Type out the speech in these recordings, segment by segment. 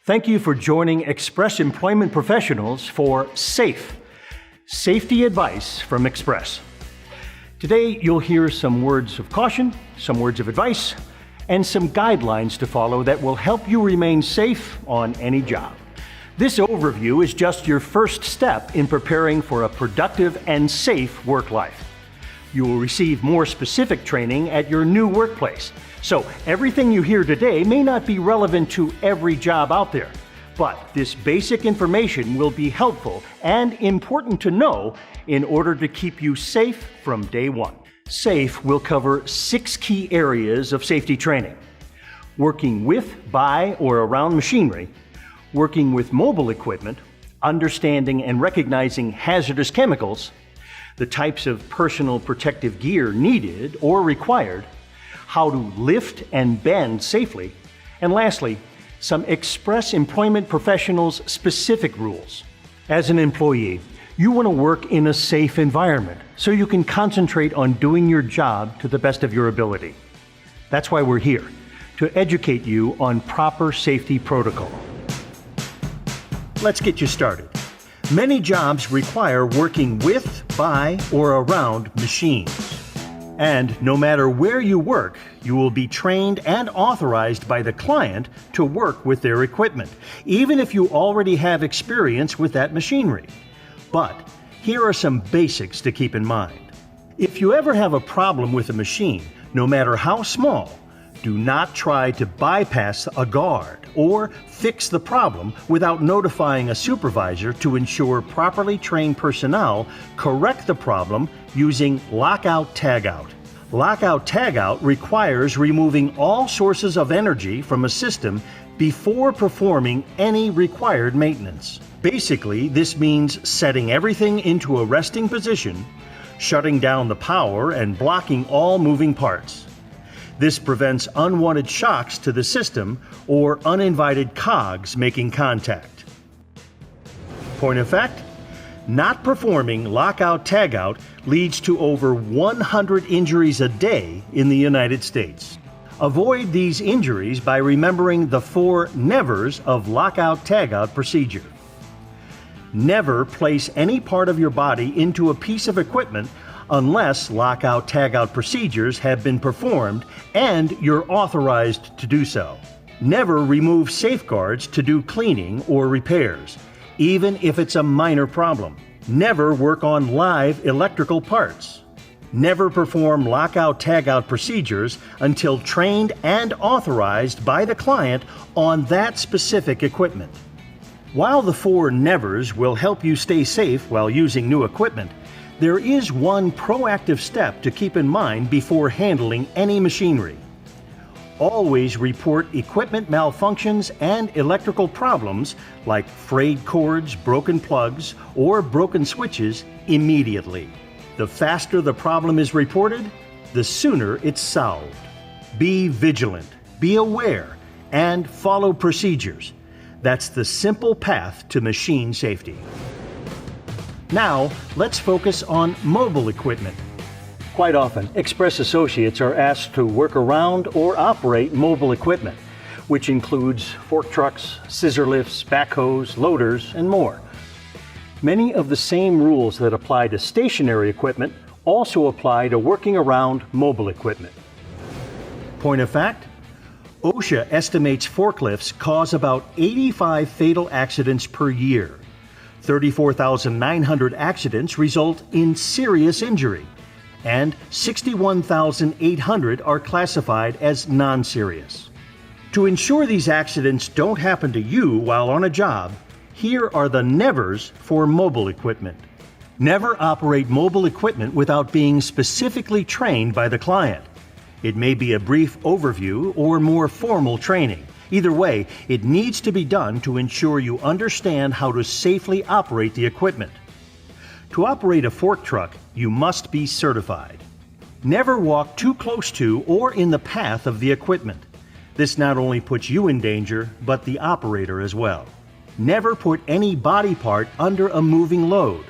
Thank you for joining Express Employment Professionals for SAFE, Safety Advice from Express. Today you'll hear some words of caution, some words of advice, and some guidelines to follow that will help you remain safe on any job. This overview is just your first step in preparing for a productive and safe work life. You will receive more specific training at your new workplace. So everything you hear today may not be relevant to every job out there, but this basic information will be helpful and important to know in order to keep you safe from day one. SAFE will cover 6 key areas of safety training: working with, by, or around machinery, working with mobile equipment, understanding and recognizing hazardous chemicals, the types of personal protective gear needed or required, how to lift and bend safely, and lastly, some Express Employment Professionals specific rules. As an employee, you want to work in a safe environment so you can concentrate on doing your job to the best of your ability. That's why we're here, to educate you on proper safety protocol. Let's get you started. Many jobs require working with, by, or around machines. And no matter where you work, you will be trained and authorized by the client to work with their equipment, even if you already have experience with that machinery. But here are some basics to keep in mind. If you ever have a problem with a machine, no matter how small, do not try to bypass a guard or fix the problem without notifying a supervisor to ensure properly trained personnel correct the problem using lockout-tagout. Lockout-tagout requires removing all sources of energy from a system before performing any required maintenance. Basically, this means setting everything into a resting position, shutting down the power, and blocking all moving parts. This prevents unwanted shocks to the system or uninvited cogs making contact. Point of fact, not performing lockout-tagout leads to over 100 injuries a day in the United States. Avoid these injuries by remembering the 4 nevers of lockout-tagout procedure. Never place any part of your body into a piece of equipment unless lockout-tagout procedures have been performed and you're authorized to do so. Never remove safeguards to do cleaning or repairs, even if it's a minor problem. Never work on live electrical parts. Never perform lockout-tagout procedures until trained and authorized by the client on that specific equipment. While the 4 nevers will help you stay safe while using new equipment, there is one proactive step to keep in mind before handling any machinery. Always report equipment malfunctions and electrical problems like frayed cords, broken plugs, or broken switches immediately. The faster the problem is reported, the sooner it's solved. Be vigilant, be aware, and follow procedures. That's the simple path to machine safety. Now, let's focus on mobile equipment. Quite often, Express associates are asked to work around or operate mobile equipment, which includes fork trucks, scissor lifts, backhoes, loaders, and more. Many of the same rules that apply to stationary equipment also apply to working around mobile equipment. Point of fact, OSHA estimates forklifts cause about 85 fatal accidents per year. 34,900 accidents result in serious injury, and 61,800 are classified as non-serious. To ensure these accidents don't happen to you while on a job, here are the nevers for mobile equipment. Never operate mobile equipment without being specifically trained by the client. It may be a brief overview or more formal training. Either way, it needs to be done to ensure you understand how to safely operate the equipment. To operate a fork truck, you must be certified. Never walk too close to or in the path of the equipment. This not only puts you in danger, but the operator as well. Never put any body part under a moving load.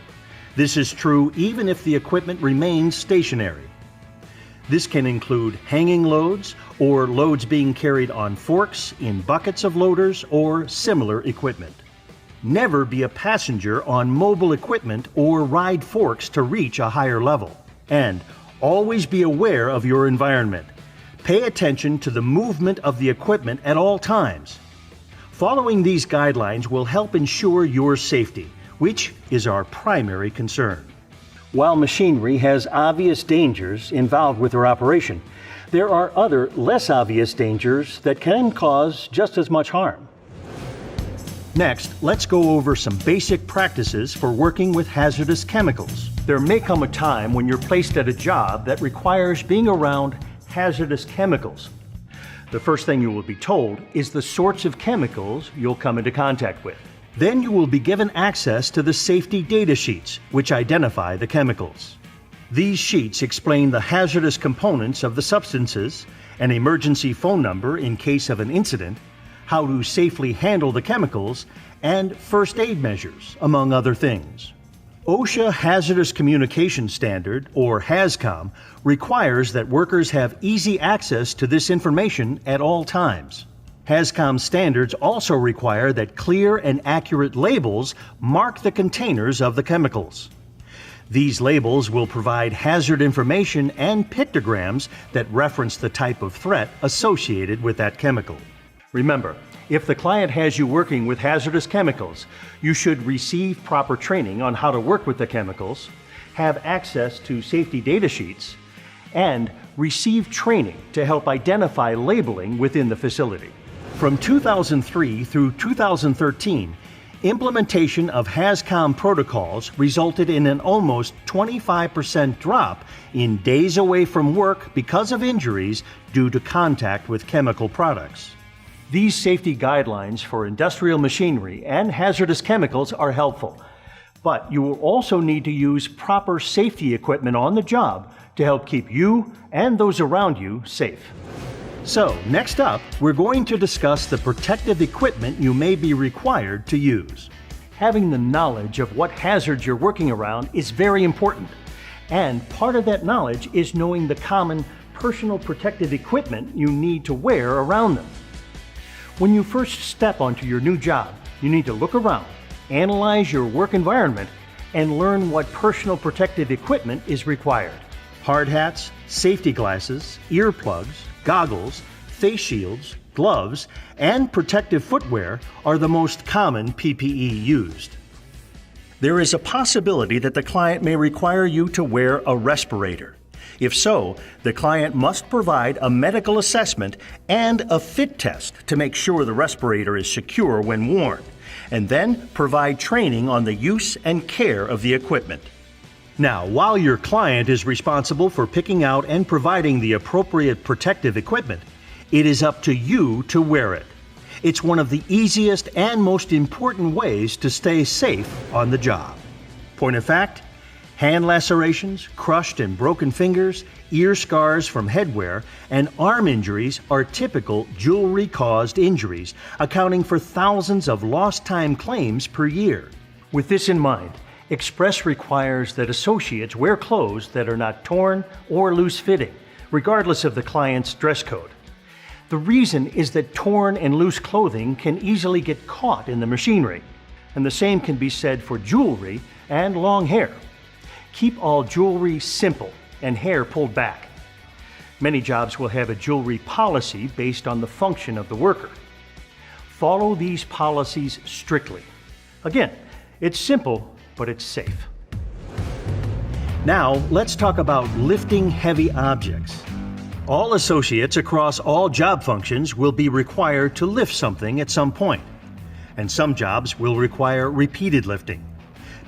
This is true even if the equipment remains stationary. This can include hanging loads or loads being carried on forks, in buckets of loaders, or similar equipment. Never be a passenger on mobile equipment or ride forks to reach a higher level. And always be aware of your environment. Pay attention to the movement of the equipment at all times. Following these guidelines will help ensure your safety, which is our primary concern. While machinery has obvious dangers involved with their operation, there are other less obvious dangers that can cause just as much harm. Next, let's go over some basic practices for working with hazardous chemicals. There may come a time when you're placed at a job that requires being around hazardous chemicals. The first thing you will be told is the sorts of chemicals you'll come into contact with. Then you will be given access to the safety data sheets, which identify the chemicals. These sheets explain the hazardous components of the substances, an emergency phone number in case of an incident, how to safely handle the chemicals, and first aid measures, among other things. OSHA Hazardous Communication Standard, or HAZCOM, requires that workers have easy access to this information at all times. HAZCOM standards also require that clear and accurate labels mark the containers of the chemicals. These labels will provide hazard information and pictograms that reference the type of threat associated with that chemical. Remember, if the client has you working with hazardous chemicals, you should receive proper training on how to work with the chemicals, have access to safety data sheets, and receive training to help identify labeling within the facility. From 2003 through 2013, implementation of HAZCOM protocols resulted in an almost 25% drop in days away from work because of injuries due to contact with chemical products. These safety guidelines for industrial machinery and hazardous chemicals are helpful, but you will also need to use proper safety equipment on the job to help keep you and those around you safe. So, next up, we're going to discuss the protective equipment you may be required to use. Having the knowledge of what hazards you're working around is very important, and part of that knowledge is knowing the common personal protective equipment you need to wear around them. When you first step onto your new job, you need to look around, analyze your work environment, and learn what personal protective equipment is required. Hard hats, safety glasses, earplugs, goggles, face shields, gloves, and protective footwear are the most common PPE used. There is a possibility that the client may require you to wear a respirator. If so, the client must provide a medical assessment and a fit test to make sure the respirator is secure when worn, and then provide training on the use and care of the equipment. Now, while your client is responsible for picking out and providing the appropriate protective equipment, it is up to you to wear it. It's one of the easiest and most important ways to stay safe on the job. Point of fact, hand lacerations, crushed and broken fingers, ear scars from headwear, and arm injuries are typical jewelry-caused injuries, accounting for thousands of lost time claims per year. With this in mind, Express requires that associates wear clothes that are not torn or loose-fitting, regardless of the client's dress code. The reason is that torn and loose clothing can easily get caught in the machinery, and the same can be said for jewelry and long hair. Keep all jewelry simple and hair pulled back. Many jobs will have a jewelry policy based on the function of the worker. Follow these policies strictly. Again, it's simple, but it's safe. Now, let's talk about lifting heavy objects. All associates across all job functions will be required to lift something at some point, and some jobs will require repeated lifting.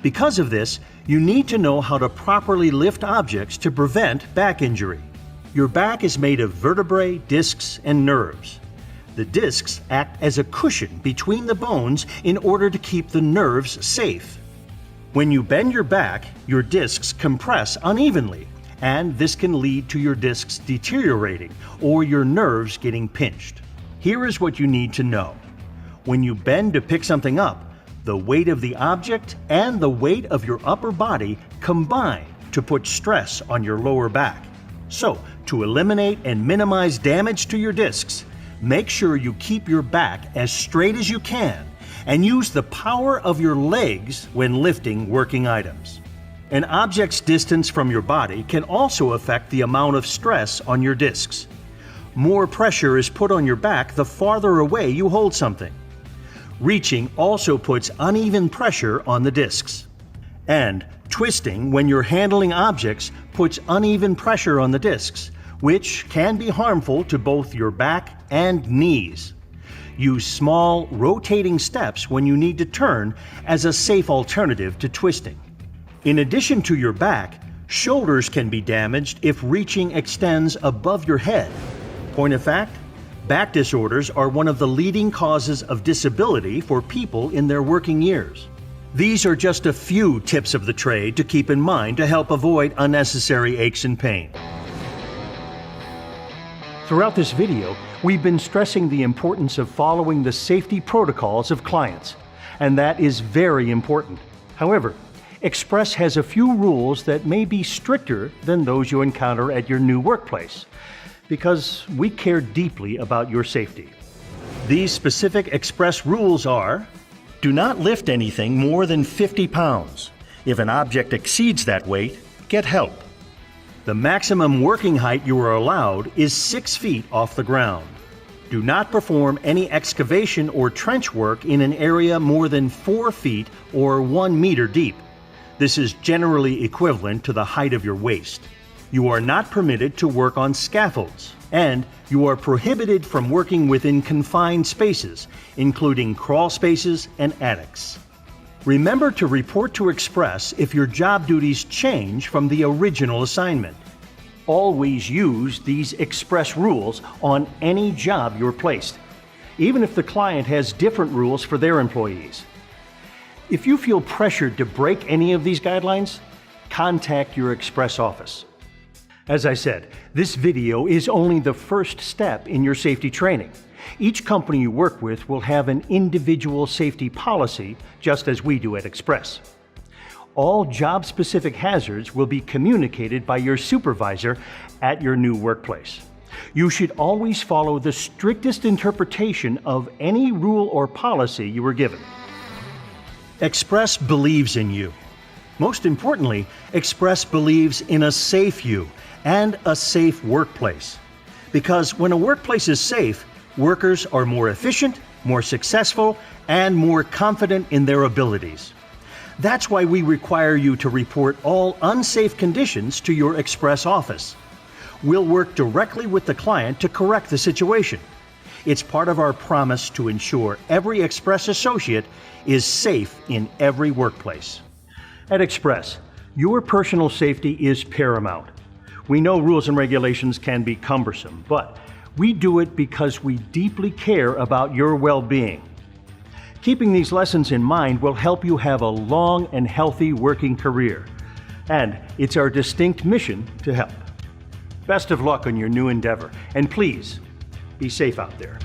Because of this, you need to know how to properly lift objects to prevent back injury. Your back is made of vertebrae, discs, and nerves. The discs act as a cushion between the bones in order to keep the nerves safe. When you bend your back, your discs compress unevenly, and this can lead to your discs deteriorating or your nerves getting pinched. Here is what you need to know. When you bend to pick something up, the weight of the object and the weight of your upper body combine to put stress on your lower back. So, to eliminate and minimize damage to your discs, make sure you keep your back as straight as you can and use the power of your legs when lifting working items. An object's distance from your body can also affect the amount of stress on your discs. More pressure is put on your back the farther away you hold something. Reaching also puts uneven pressure on the discs. And twisting when you're handling objects puts uneven pressure on the discs, which can be harmful to both your back and knees. Use small, rotating steps when you need to turn as a safe alternative to twisting. In addition to your back, shoulders can be damaged if reaching extends above your head. Point of fact, back disorders are one of the leading causes of disability for people in their working years. These are just a few tips of the trade to keep in mind to help avoid unnecessary aches and pain. Throughout this video, we've been stressing the importance of following the safety protocols of clients, and that is very important. However, Express has a few rules that may be stricter than those you encounter at your new workplace, because we care deeply about your safety. These specific Express rules are: do not lift anything more than 50 pounds. If an object exceeds that weight, get help. The maximum working height you are allowed is 6 feet off the ground. Do not perform any excavation or trench work in an area more than 4 feet or 1 meter deep. This is generally equivalent to the height of your waist. You are not permitted to work on scaffolds, and you are prohibited from working within confined spaces, including crawl spaces and attics. Remember to report to Express if your job duties change from the original assignment. Always use these Express rules on any job you're placed, even if the client has different rules for their employees. If you feel pressured to break any of these guidelines, contact your Express office. As I said, this video is only the first step in your safety training. Each company you work with will have an individual safety policy, just as we do at Express. All job-specific hazards will be communicated by your supervisor at your new workplace. You should always follow the strictest interpretation of any rule or policy you were given. Express believes in you. Most importantly, Express believes in a safe you and a safe workplace. Because when a workplace is safe, workers are more efficient, more successful, and more confident in their abilities. That's why we require you to report all unsafe conditions to your Express office. We'll work directly with the client to correct the situation. It's part of our promise to ensure every Express associate is safe in every workplace. At Express, your personal safety is paramount. We know rules and regulations can be cumbersome, but we do it because we deeply care about your well-being. Keeping these lessons in mind will help you have a long and healthy working career, and it's our distinct mission to help. Best of luck on your new endeavor, and please, be safe out there.